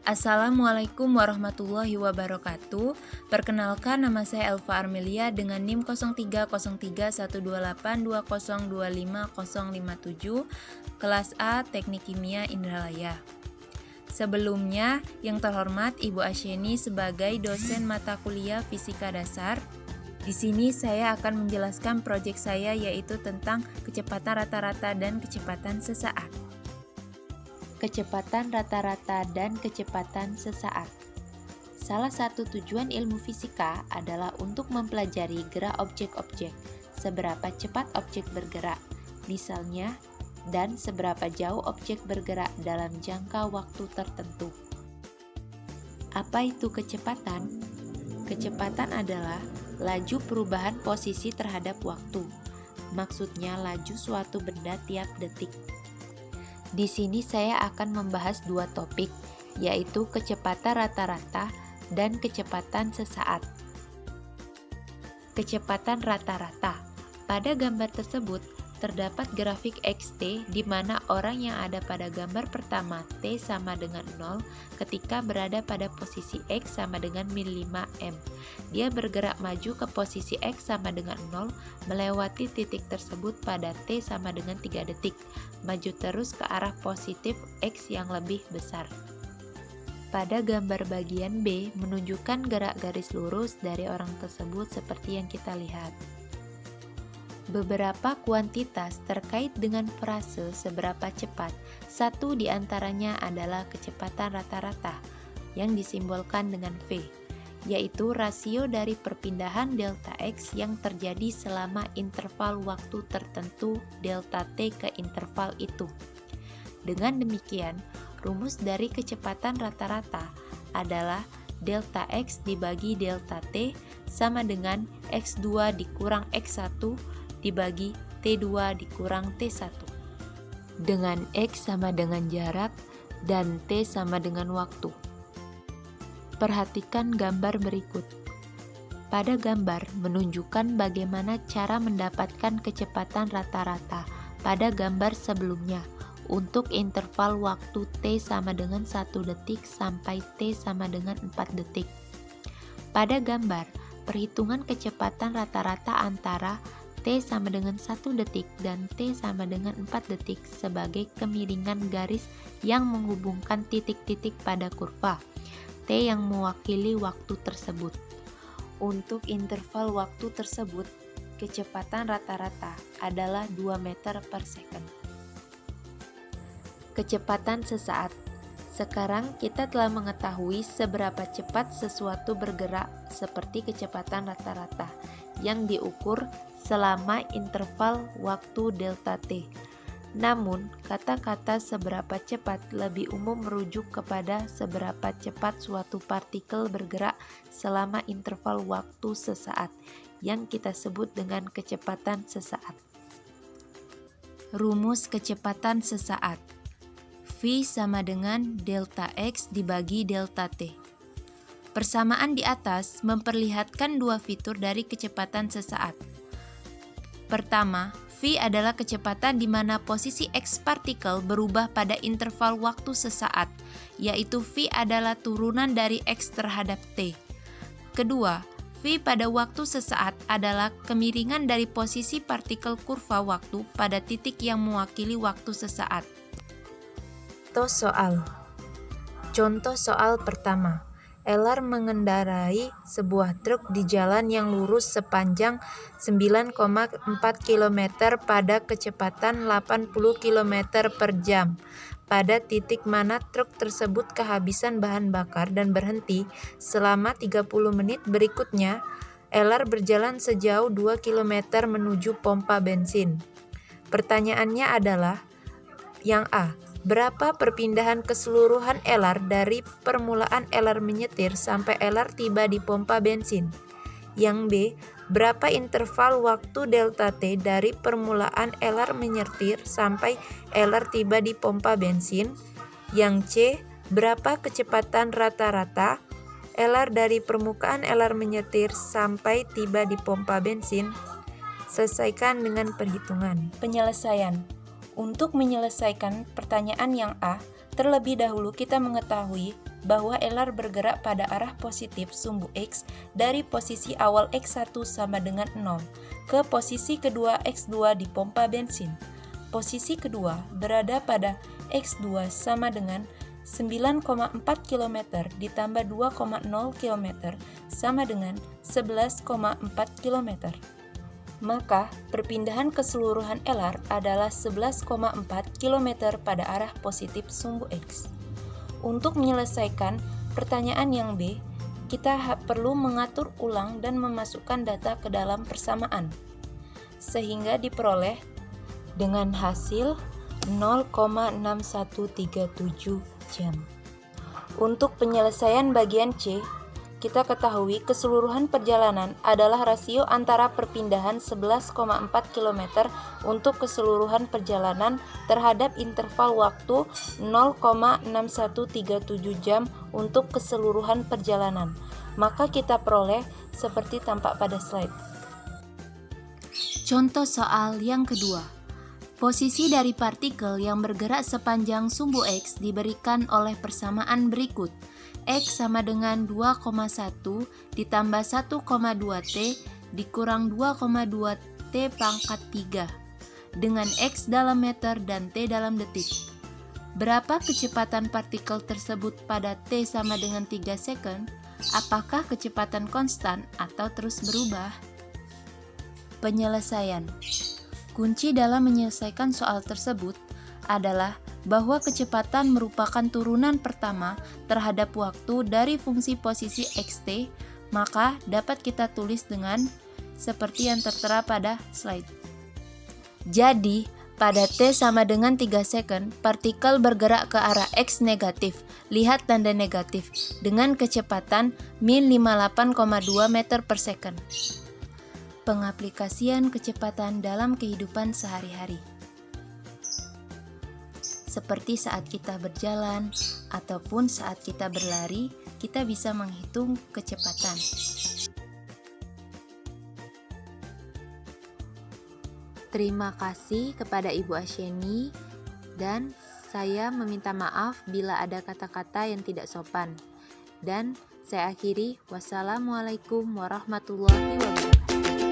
Assalamualaikum warahmatullahi wabarakatuh. Perkenalkan, nama saya Elva Armelia dengan NIM 03131282025057, kelas A Teknik Kimia Indralaya. Sebelumnya, yang terhormat Ibu Asyeni sebagai dosen mata kuliah Fisika Dasar. Di sini saya akan menjelaskan proyek saya, yaitu tentang kecepatan rata-rata dan kecepatan sesaat. Kecepatan rata-rata dan kecepatan sesaat. Salah satu tujuan ilmu fisika adalah untuk mempelajari gerak objek-objek, seberapa cepat objek bergerak, misalnya, dan seberapa jauh objek bergerak dalam jangka waktu tertentu. Apa itu kecepatan? Kecepatan adalah laju perubahan posisi terhadap waktu. Maksudnya laju suatu benda tiap detik. Di sini saya akan membahas dua topik, yaitu kecepatan rata-rata dan kecepatan sesaat. Kecepatan rata-rata. Pada gambar tersebut, terdapat grafik XT di mana orang yang ada pada gambar pertama T sama dengan 0 ketika berada pada posisi X sama dengan min 5M. Dia bergerak maju ke posisi X sama dengan 0, melewati titik tersebut pada T sama dengan 3 detik, maju terus ke arah positif X yang lebih besar. Pada gambar bagian B menunjukkan gerak garis lurus dari orang tersebut seperti yang kita lihat. Beberapa kuantitas terkait dengan frase seberapa cepat. Satu di antaranya adalah kecepatan rata-rata yang disimbolkan dengan V, yaitu rasio dari perpindahan delta X yang terjadi selama interval waktu tertentu delta T ke interval itu. Dengan demikian, rumus dari kecepatan rata-rata adalah delta X dibagi delta T sama dengan X2 dikurang X1 dibagi T2 dikurang T1, dengan X sama dengan jarak dan T sama dengan waktu. Perhatikan gambar berikut. Pada gambar menunjukkan bagaimana cara mendapatkan kecepatan rata-rata pada gambar sebelumnya untuk interval waktu T sama dengan 1 detik sampai T sama dengan 4 detik. Pada gambar, perhitungan kecepatan rata-rata antara T sama dengan 1 detik dan T sama dengan 4 detik sebagai kemiringan garis yang menghubungkan titik-titik pada kurva T yang mewakili waktu tersebut. Untuk interval waktu tersebut, kecepatan rata-rata adalah 2 meter per second. Kecepatan sesaat. Sekarang kita telah mengetahui seberapa cepat sesuatu bergerak seperti kecepatan rata-rata yang diukur selama interval waktu delta T. Namun, kata-kata seberapa cepat lebih umum merujuk kepada seberapa cepat suatu partikel bergerak selama interval waktu sesaat yang kita sebut dengan kecepatan sesaat. Rumus kecepatan sesaat. V sama dengan delta X dibagi delta T. Persamaan di atas memperlihatkan dua fitur dari kecepatan sesaat. Pertama, V adalah kecepatan di mana posisi X partikel berubah pada interval waktu sesaat, yaitu V adalah turunan dari X terhadap T. Kedua, V pada waktu sesaat adalah kemiringan dari posisi partikel kurva waktu pada titik yang mewakili waktu sesaat. Contoh soal pertama. Elar mengendarai sebuah truk di jalan yang lurus sepanjang 9,4 km pada kecepatan 80 km per jam. Pada titik mana truk tersebut kehabisan bahan bakar dan berhenti selama 30 menit berikutnya, Elar berjalan sejauh 2 km menuju pompa bensin. Pertanyaannya adalah, yang A, berapa perpindahan keseluruhan Elar dari permulaan Elar menyetir sampai Elar tiba di pompa bensin? Yang B, berapa interval waktu delta T dari permulaan Elar menyetir sampai Elar tiba di pompa bensin? Yang C, berapa kecepatan rata-rata Elar dari permukaan Elar menyetir sampai tiba di pompa bensin? Selesaikan dengan perhitungan. Penyelesaian. Untuk menyelesaikan pertanyaan yang A, terlebih dahulu kita mengetahui bahwa LR bergerak pada arah positif sumbu X dari posisi awal X1 sama dengan 0 ke posisi kedua X2 di pompa bensin. Posisi kedua berada pada X2 sama dengan 9,4 km ditambah 2,0 km sama dengan 11,4 km. Maka perpindahan keseluruhan LR adalah 11,4 km pada arah positif sumbu X. Untuk menyelesaikan pertanyaan yang B, kita perlu mengatur ulang dan memasukkan data ke dalam persamaan, sehingga diperoleh dengan hasil 0,6137 jam. Untuk penyelesaian bagian C, kita ketahui keseluruhan perjalanan adalah rasio antara perpindahan 11,4 km untuk keseluruhan perjalanan terhadap interval waktu 0,6137 jam untuk keseluruhan perjalanan. Maka kita peroleh seperti tampak pada slide. Contoh soal yang kedua. Posisi dari partikel yang bergerak sepanjang sumbu X diberikan oleh persamaan berikut. X sama dengan 2,1 ditambah 1,2 T dikurang 2,2 T pangkat 3 dengan X dalam meter dan T dalam detik. Berapa kecepatan partikel tersebut pada T sama dengan 3 second? Apakah kecepatan konstan atau terus berubah? Penyelesaian. Kunci dalam menyelesaikan soal tersebut adalah bahwa kecepatan merupakan turunan pertama terhadap waktu dari fungsi posisi xt, maka dapat kita tulis dengan seperti yang tertera pada slide. Jadi, pada T sama dengan 3 second, partikel bergerak ke arah X negatif, lihat tanda negatif, dengan kecepatan min 58,2 meter per second. Pengaplikasian kecepatan dalam kehidupan sehari-hari. Seperti saat kita berjalan ataupun saat kita berlari, kita bisa menghitung kecepatan. Terima kasih kepada Ibu Asyeni dan saya meminta maaf bila ada kata-kata yang tidak sopan. Dan saya akhiri, wassalamualaikum warahmatullahi wabarakatuh.